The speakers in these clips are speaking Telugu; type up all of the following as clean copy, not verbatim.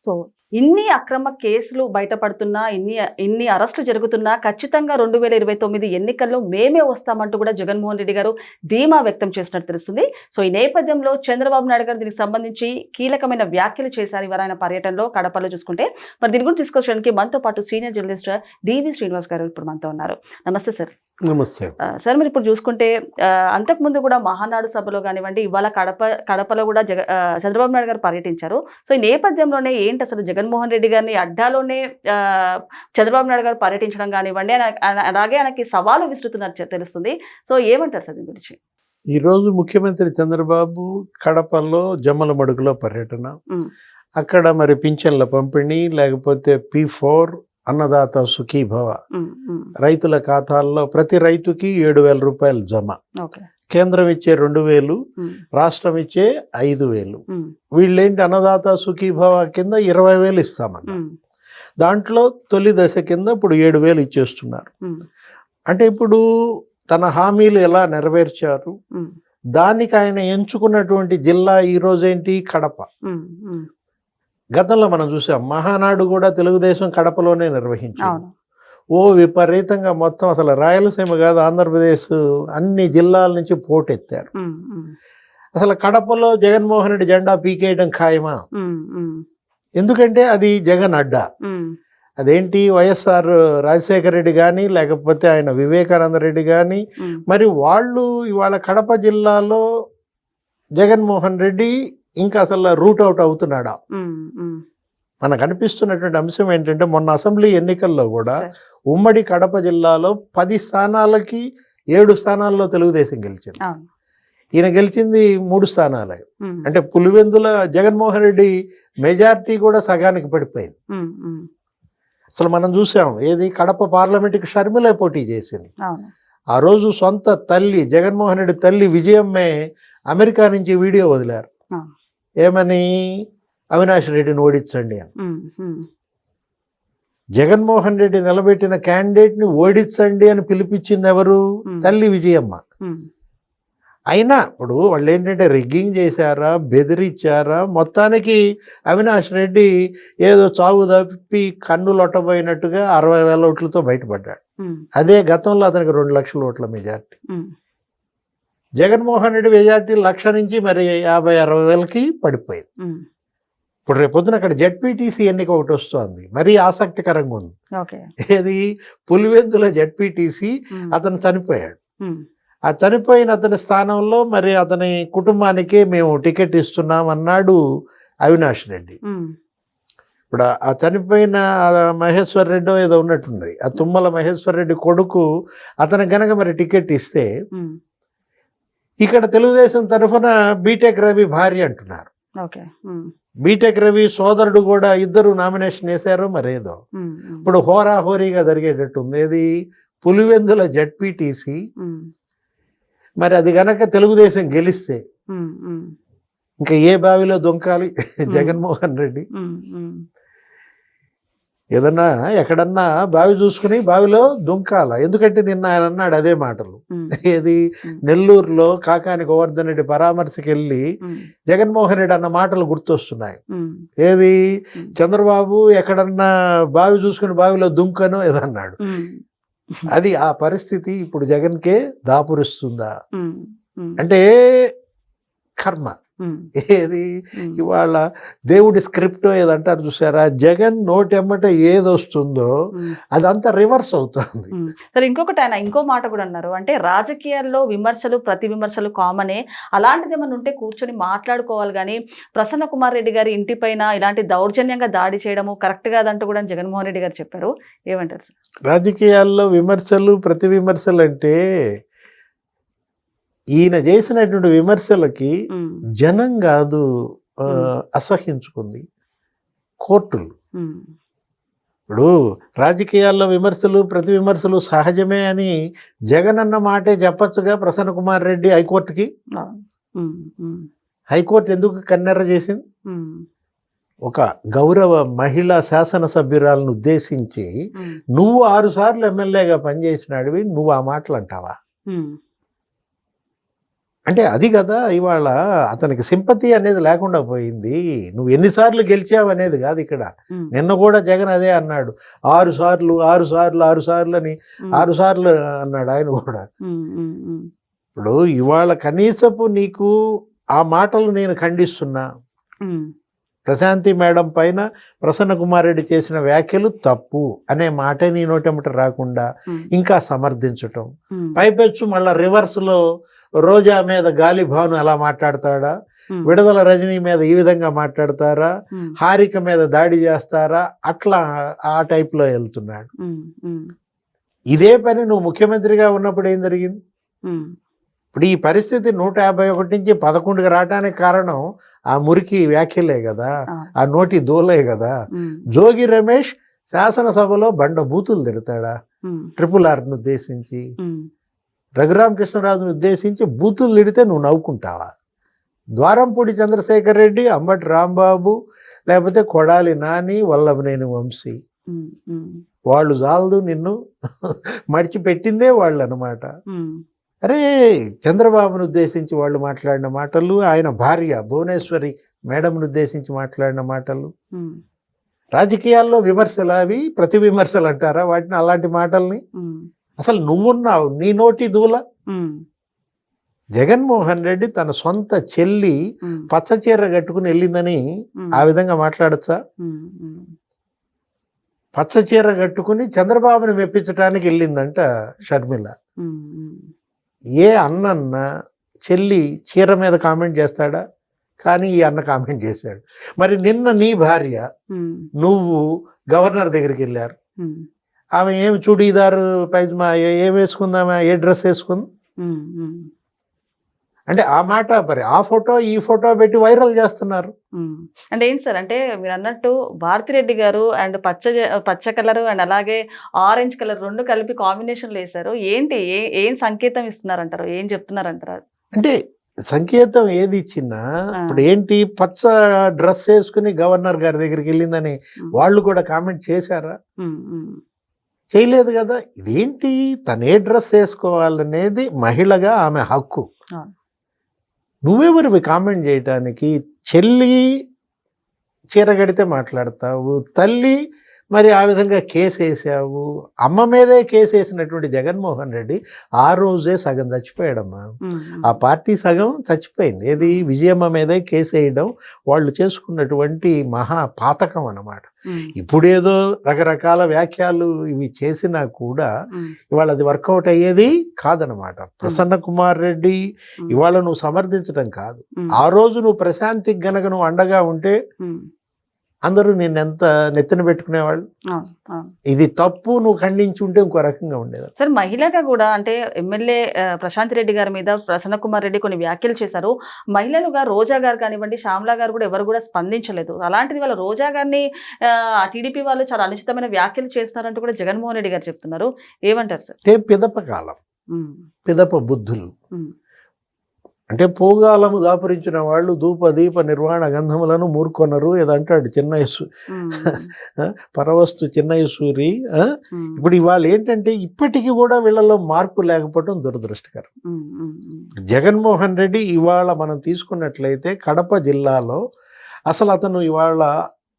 సో ఇన్ని అక్రమ కేసులు బయటపడుతున్నా, ఇన్ని అరెస్టులు జరుగుతున్నా ఖచ్చితంగా 2029 ఎన్నికల్లో మేమే వస్తామంటూ కూడా జగన్మోహన్ రెడ్డి గారు ధీమా వ్యక్తం చేసినట్టు తెలుస్తుంది. సో ఈ నేపథ్యంలో చంద్రబాబు నాయుడు గారు దీనికి సంబంధించి కీలకమైన వ్యాఖ్యలు చేశారు ఇవాళ ఆయన పర్యటనలో కడపలో చూసుకుంటే. మరి దీని గురించి తీసుకోవడానికి మనతో పాటు సీనియర్ జర్నలిస్ట్ డివి శ్రీనివాస్ గారు ఇప్పుడు మనతో ఉన్నారు. నమస్తే సార్. నమస్తే సార్. మీరు ఇప్పుడు చూసుకుంటే అంతకుముందు కూడా మహానాడు సభలో కానివ్వండి, ఇవాళ కడపలో కూడా చంద్రబాబు నాయుడు గారు పర్యటించారు. సో ఈ నేపథ్యంలోనే ఏంటి అసలు జగన్మోహన్ రెడ్డి గారిని అడ్డాలోనే చంద్రబాబు నాయుడు గారు పర్యటించడం కానివ్వండి, అలాగే ఆయనకి సవాలు విసురుతున్నట్టు తెలుస్తుంది. సో ఏమంటారు సార్ దీని గురించి? ఈరోజు ముఖ్యమంత్రి చంద్రబాబు కడపలో జమ్మలమడుగులో పర్యటన, అక్కడ మరి పింఛన్ల పంపిణీ, లేకపోతే P4 అన్నదాత సుఖీభవ, రైతుల ఖాతాల్లో ప్రతి రైతుకి 7,000 రూపాయలు జమ, కేంద్రం ఇచ్చే 2,000, రాష్ట్రం ఇచ్చే 5,000. వీళ్ళేంటి అన్నదాత సుఖీభవ కింద 20,000 ఇస్తామన్న, దాంట్లో తొలి దశ కింద ఇప్పుడు 7,000 ఇచ్చేస్తున్నారు. అంటే ఇప్పుడు తన హామీలు ఎలా నెరవేర్చారు, దానికి ఆయన ఎంచుకున్నటువంటి జిల్లా ఈరోజేంటి కడప. గతంలో మనం చూసాం మహానాడు కూడా తెలుగుదేశం కడపలోనే నిర్వహించారు. విపరీతంగా మొత్తం అసలు రాయలసీమ కాదు ఆంధ్రప్రదేశ్ అన్ని జిల్లాల నుంచి పోటెత్తారు. అసలు కడపలో జగన్మోహన్ రెడ్డి జెండా పీకేయడం ఖాయమా? ఎందుకంటే అది జగన్ అడ్డా. అదేంటి వైఎస్ఆర్ రాజశేఖర రెడ్డి కానీ లేకపోతే ఆయన వివేకానంద రెడ్డి కానీ మరి వాళ్ళు ఇవాళ కడప జిల్లాలో జగన్మోహన్ రెడ్డి ఇంకా అసలు రూట్ అవుట్ అవుతున్నాడా? మనకు అనిపిస్తున్నటువంటి అంశం ఏంటంటే మొన్న అసెంబ్లీ ఎన్నికల్లో కూడా ఉమ్మడి కడప జిల్లాలో 10 స్థానాలకి 7 స్థానాల్లో తెలుగుదేశం గెలిచింది. ఈయన గెలిచింది 3 స్థానాలే. అంటే పులివెందుల జగన్మోహన్ రెడ్డి మెజారిటీ కూడా సగానికి పడిపోయింది. అసలు మనం చూసాం ఏది కడప పార్లమెంట్కి షర్మిల పోటీ చేసింది. ఆ రోజు సొంత తల్లి జగన్మోహన్ రెడ్డి తల్లి విజయమ్మే అమెరికా నుంచి వీడియో వదిలారు. ఏమని? అవినాష్ రెడ్డిని ఓడించండి అని. జగన్మోహన్ రెడ్డి నిలబెట్టిన క్యాండిడేట్ని ఓడించండి అని పిలిపించింది ఎవరు? తల్లి విజయమ్మ. అయినా ఇప్పుడు వాళ్ళు ఏంటంటే రిగ్గింగ్ చేశారా, బెదిరించారా, మొత్తానికి అవినాష్ రెడ్డి ఏదో చావు తప్పి కన్ను లొట్టబోయినట్టుగా 60,000 ఓట్లతో బయటపడ్డాడు. అదే గతంలో అతనికి 2 లక్షల ఓట్ల మెజార్టీ. జగన్మోహన్ రెడ్డి మెజార్టీ 1,00,000 నుంచి మరి 50,000-60,000కి పడిపోయింది. ఇప్పుడు రేపొద్దున అక్కడ జెడ్పీటీసీ ఎన్నిక ఒకటి వస్తుంది, మరీ ఆసక్తికరంగా ఉంది. ఏది? పులివెందుల జెడ్పీటీసీ అతను చనిపోయాడు. ఆ చనిపోయిన అతని స్థానంలో మరి అతని కుటుంబానికే మేము టికెట్ ఇస్తున్నాం అన్నాడు అవినాష్ రెడ్డి. ఇప్పుడు ఆ చనిపోయిన మహేశ్వర్ రెడ్డి ఏదో ఉన్నట్టుంది, ఆ తుమ్మల మహేశ్వర్ రెడ్డి కొడుకు అతను గనక మరి టికెట్ ఇస్తే ఇక్కడ తెలుగుదేశం తరఫున బీటెక్ రవి భార్య అంటున్నారు. బీటెక్ రవి సోదరుడు కూడా ఇద్దరు నామినేషన్ వేశారు మరేదో. ఇప్పుడు హోరాహోరీగా జరిగేటట్టుంది. ఏది? పులివెందుల జెడ్పీటీసీ మరి అది గనక తెలుగుదేశం గెలిస్తే ఇంకా ఏ బావిలో దొంకాలి జగన్మోహన్ రెడ్డి? ఏదన్నా ఎక్కడన్నా బావి చూసుకుని బావిలో దుంకాల. ఎందుకంటే నిన్న ఆయన అన్నాడు అదే మాటలు. ఏది? నెల్లూరులో కాకాని గోవర్ధన్ రెడ్డి పరామర్శకి వెళ్ళి జగన్మోహన్ రెడ్డి అన్న మాటలు గుర్తొస్తున్నాయి. ఏది? చంద్రబాబు ఎక్కడన్నా బావి చూసుకుని బావిలో దుంకనో ఏదన్నాడు. అది ఆ పరిస్థితి ఇప్పుడు జగన్కే దాపురిస్తుందా అంటే కర్మ. ఏది? ఇవాళ దేవుడి స్క్రిప్ట్ ఏదంటారు చూసారా, జగన్ నోటెమ్మట ఏదొస్తుందో అదంతా రివర్స్ అవుతుంది. సరే, ఇంకొకటి ఆయన ఇంకో మాట కూడా అన్నారు. అంటే రాజకీయాల్లో విమర్శలు ప్రతి విమర్శలు కామనే, అలాంటిది ఏమైనా ఉంటే కూర్చొని మాట్లాడుకోవాలి కానీ ప్రసన్న కుమార్ రెడ్డి గారి ఇంటిపైన ఇలాంటి దౌర్జన్యంగా దాడి చేయడము కరెక్ట్ కాదంటూ కూడా జగన్మోహన్ రెడ్డి గారు చెప్పారు. ఏమంటారు సార్? రాజకీయాల్లో విమర్శలు ప్రతి విమర్శలు అంటే ఈయన చేసినటువంటి విమర్శలకి జనం కాదు అసహించుకుంది, కోర్టులు. ఇప్పుడు రాజకీయాల్లో విమర్శలు ప్రతి విమర్శలు సహజమే అని జగన్ అన్న మాటే చెప్పచ్చుగా ప్రసన్న కుమార్ రెడ్డి హైకోర్టుకి. హైకోర్టు ఎందుకు కన్నెర్ర చేసింది? ఒక గౌరవ మహిళా శాసనసభ్యురాలను ఉద్దేశించి నువ్వు 6 సార్లు ఎమ్మెల్యేగా పనిచేసినాడివి, నువ్వు ఆ మాటలు అంటావా? అంటే అది కదా ఇవాళ అతనికి సింపతి అనేది లేకుండా పోయింది. నువ్వు ఎన్నిసార్లు గెలిచావు అనేది కాదు ఇక్కడ. నిన్న కూడా జగన్ అదే అన్నాడు, 6 సార్లు 6 సార్లు 6 సార్లు అని 6 సార్లు అన్నాడు ఆయన కూడా. ఇప్పుడు ఇవాళ కనీసపు నీకు ఆ మాటలు నేను ఖండిస్తున్నా. ప్రశాంతి మేడం పైన ప్రసన్న కుమార్ రెడ్డి చేసిన వ్యాఖ్యలు తప్పు అనే మాటే నీ నోటెమట రాకుండా ఇంకా సమర్థించటం, పైపెచ్చు మళ్ళా రివర్స్లో రోజా మీద గాలిభాను ఎలా మాట్లాడతాడా, విడుదల రజనీ మీద ఈ విధంగా మాట్లాడతారా, హారిక మీద దాడి చేస్తారా, అట్లా ఆ టైప్లో వెళ్తున్నాడు. ఇదే పని నువ్వు ముఖ్యమంత్రిగా ఉన్నప్పుడు ఏం జరిగింది? ఇప్పుడు ఈ పరిస్థితి 151 నుంచి 11కి రావడానికి కారణం ఆ మురికి వ్యాఖ్యలే కదా, ఆ నోటి దూలే కదా. జోగి రమేష్ శాసనసభలో బండ బూతులు తిడతాడా RRRను ఉద్దేశించి? రఘురామకృష్ణరాజును ఉద్దేశించి బూతులు తిడితే నువ్వు నవ్వుకుంటావా? ద్వారంపూడి చంద్రశేఖర్ రెడ్డి, అంబటి రాంబాబు, లేకపోతే కొడాలి నాని, వల్లభనేని వంశీ, వాళ్ళు చాలదు నిన్ను మడిచిపెట్టిందే వాళ్ళు అన్నమాట. అరే చంద్రబాబును ఉద్దేశించి వాళ్ళు మాట్లాడిన మాటలు, ఆయన భార్య భువనేశ్వరి మేడంను ఉద్దేశించి మాట్లాడిన మాటలు, రాజకీయాల్లో విమర్శలు అవి ప్రతి విమర్శలు అంటారా వాటిని? అలాంటి మాటల్ని అసలు నువ్వున్నావు, నీ నోటి దూల. జగన్మోహన్ రెడ్డి తన సొంత చెల్లి పచ్చచీర కట్టుకుని వెళ్ళిందని ఆ విధంగా మాట్లాడచ్చా? పచ్చచీర కట్టుకుని చంద్రబాబుని మెప్పించడానికి వెళ్ళిందంట షర్మిల. ఏ అన్న చెల్లి చీర మీద కామెంట్ చేస్తాడా? కానీ ఈ అన్న కామెంట్ చేశాడు. మరి నిన్న నీ భార్య నువ్వు గవర్నర్ దగ్గరికి వెళ్ళారు, ఆమె ఏమి చూడీదారు పైజమా ఏం వేసుకుందామా, ఏ డ్రెస్ వేసుకుంది అంటే ఆ మాట మరి ఆ ఫోటో ఈ ఫోటో పెట్టి వైరల్ చేస్తున్నారు. అంటే ఏంటి సార్, అంటే మీరు అన్నట్టు భారతిరెడ్డి గారు అండ్ పచ్చ కలర్ అండ్ అలాగే ఆరెంజ్ కలర్ రెండు కలిపి కాంబినేషన్లో వేశారు. ఏంటి ఏం సంకేతం ఇస్తున్నారంటారు, ఏం చెప్తున్నారంటారు? అంటే సంకేతం ఏది ఇచ్చినా ఇప్పుడు ఏంటి, పచ్చ డ్రెస్ వేసుకుని గవర్నర్ గారి దగ్గరికి వెళ్ళిందని వాళ్ళు కూడా కామెంట్ చేశారా? చేయలేదు కదా. ఇదేంటి, తనే డ్రెస్ వేసుకోవాలనేది మహిళగా ఆమె హక్కు. నువ్వెవరివి కామెంట్ చేయటానికి? చెల్లి చీర కడితే మాట్లాడతావు, తల్లి మరి ఆ విధంగా కేసు వేసావు. అమ్మ మీదే కేసు వేసినటువంటి జగన్మోహన్ రెడ్డి ఆ రోజే సగం చచ్చిపోయాడమ్మా. ఆ పార్టీ సగం చచ్చిపోయింది. ఏది, విజయమ్మ మీదే కేసు వేయడం వాళ్ళు చేసుకున్నటువంటి మహా పాతకం అన్నమాట. ఇప్పుడేదో రకరకాల వ్యాఖ్యలు ఇవి చేసినా కూడా ఇవాళ అది వర్కౌట్ అయ్యేది కాదనమాట. ప్రసన్న కుమార్ రెడ్డి ఇవాళ నువ్వు సమర్థించడం కాదు, ఆ రోజు నువ్వు ప్రశాంతికి గనక నువ్వు అండగా ఉంటే అందరూ నిన్నెంత నెత్తిన పెట్టుకునేవాళ్ళు. ఇది తప్పు, నువ్వు ఖండించి ఉంటే ఇంకో రకంగా ఉండేది. సార్, మహిళగా కూడా అంటే ఎమ్మెల్యే ప్రశాంత్ రెడ్డి గారి మీద ప్రసన్న కుమార్ రెడ్డి కొన్ని వ్యాఖ్యలు చేశారు. మహిళలుగా రోజా గారు కానివ్వండి, శ్యామలా గారు కూడా ఎవరు కూడా స్పందించలేదు. అలాంటిది వాళ్ళ రోజా గారిని టీడీపీ వాళ్ళు చాలా అనుచితమైన వ్యాఖ్యలు చేస్తున్నారంటూ కూడా జగన్మోహన్ రెడ్డి గారు చెప్తున్నారు. ఏమంటారు సార్? పిదప కాలం, పిదప బుద్ధులు. అంటే పోగాలము దాపురించిన వాళ్ళు ధూప దీప నిర్వాణ గంధములను మూర్కొనరు ఏదంటాడు చిన్నయసు పరవస్తు చిన్నయసూరి. ఇప్పుడు ఇవాళ ఏంటంటే ఇప్పటికీ కూడా వీళ్ళలో మార్పు లేకపోవడం దురదృష్టకరం. జగన్మోహన్ రెడ్డి ఇవాళ మనం తీసుకున్నట్లయితే కడప జిల్లాలో అసలు అతను ఇవాళ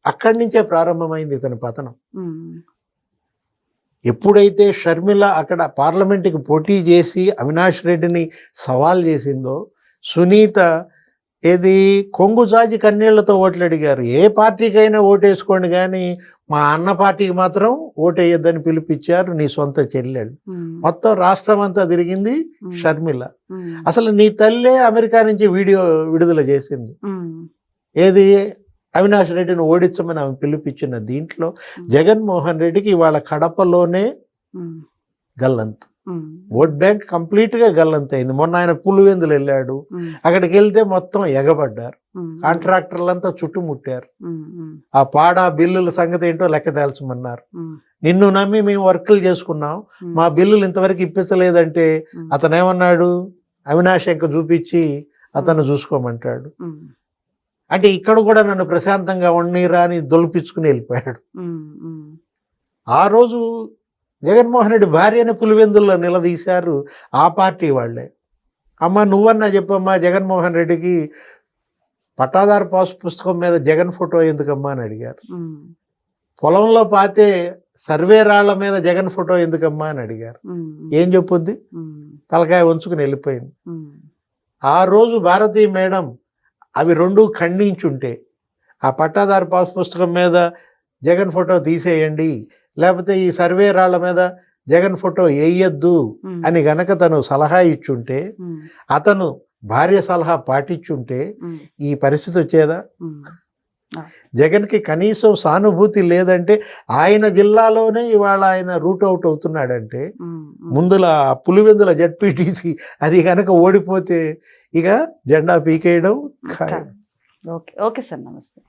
అక్కడి నుంచే ప్రారంభమైంది ఇతని పతనం. ఎప్పుడైతే షర్మిల అక్కడ పార్లమెంటుకి పోటీ చేసి అవినాష్ రెడ్డిని సవాల్ చేసిందో, సునీత ఏది కొంగు జాజి కన్నీళ్లతో ఓట్లు అడిగారు. ఏ పార్టీకైనా ఓటేసుకోండి కానీ మా అన్న పార్టీకి మాత్రం ఓటేయొద్దని పిలిపించారు నీ సొంత చెల్లెళ్ళు. మొత్తం రాష్ట్రం అంతా తిరిగింది షర్మిల. అసలు నీ తల్లే అమెరికా నుంచి వీడియో విడుదల చేసింది. ఏది, అవినాష్ రెడ్డిని ఓడించమని ఆమె పిలిపించిన దీంట్లో జగన్మోహన్ రెడ్డికి ఇవాళ కడపలోనే గల్లంతు, ఓట్ బ్యాంక్ కంప్లీట్గా గల్లంతైంది. మొన్న ఆయన పులివెందులు వెళ్ళాడు, అక్కడికి వెళ్తే మొత్తం ఎగబడ్డారు, కాంట్రాక్టర్లంతా చుట్టుముట్టారు. ఆ పాడా బిల్లుల సంగతి ఏంటో లెక్క తేల్చమన్నారు. నిన్ను నమ్మి మేము వర్కులు చేసుకున్నాం, మా బిల్లులు ఇంతవరకు ఇప్పించలేదంటే అతను ఏమన్నాడు, అవినాష్ ఇంక చూపించి అతను చూసుకోమంటాడు. అంటే ఇక్కడ కూడా నన్ను ప్రశాంతంగా ఉండనీరా అని దొలిపించుకుని వెళ్ళిపోయాడు. ఆ రోజు జగన్మోహన్ రెడ్డి భార్యని పులివెందుల్లో నిలదీశారు ఆ పార్టీ వాళ్ళే. అమ్మ నువ్వన్నా చెప్పమ్మా జగన్మోహన్ రెడ్డికి పట్టాదారు పాస్ పుస్తకం మీద జగన్ ఫోటో ఎందుకమ్మా అని అడిగారు. పొలంలో పాతే సర్వే రాళ్ల మీద జగన్ ఫోటో ఎందుకమ్మా అని అడిగారు. ఏం చెప్పుద్ది? తలకాయ ఉంచుకుని వెళ్ళిపోయింది. ఆ రోజు భారతీ మేడం అవి రెండు ఖండించుంటే, ఆ పట్టాదారు పాస్ పుస్తకం మీద జగన్ ఫోటో తీసేయండి, లేకపోతే ఈ సర్వే రాళ్ల మీద జగన్ ఫోటో వేయొద్దు అని గనక తను సలహా ఇచ్చుంటే, అతను భార్య సలహా పాటించుంటే ఈ పరిస్థితి వచ్చేదా? జగన్కి కనీసం సానుభూతి లేదంటే, ఆయన జిల్లాలోనే ఇవాళ ఆయన రూట్ అవుట్ అవుతున్నాడంటే, ముందుల పులివెందుల జడ్పీటీసీ అది కనుక ఓడిపోతే ఇక జెండా పీకేయడం ఖాయం. ఓకే ఓకే సార్, నమస్తే.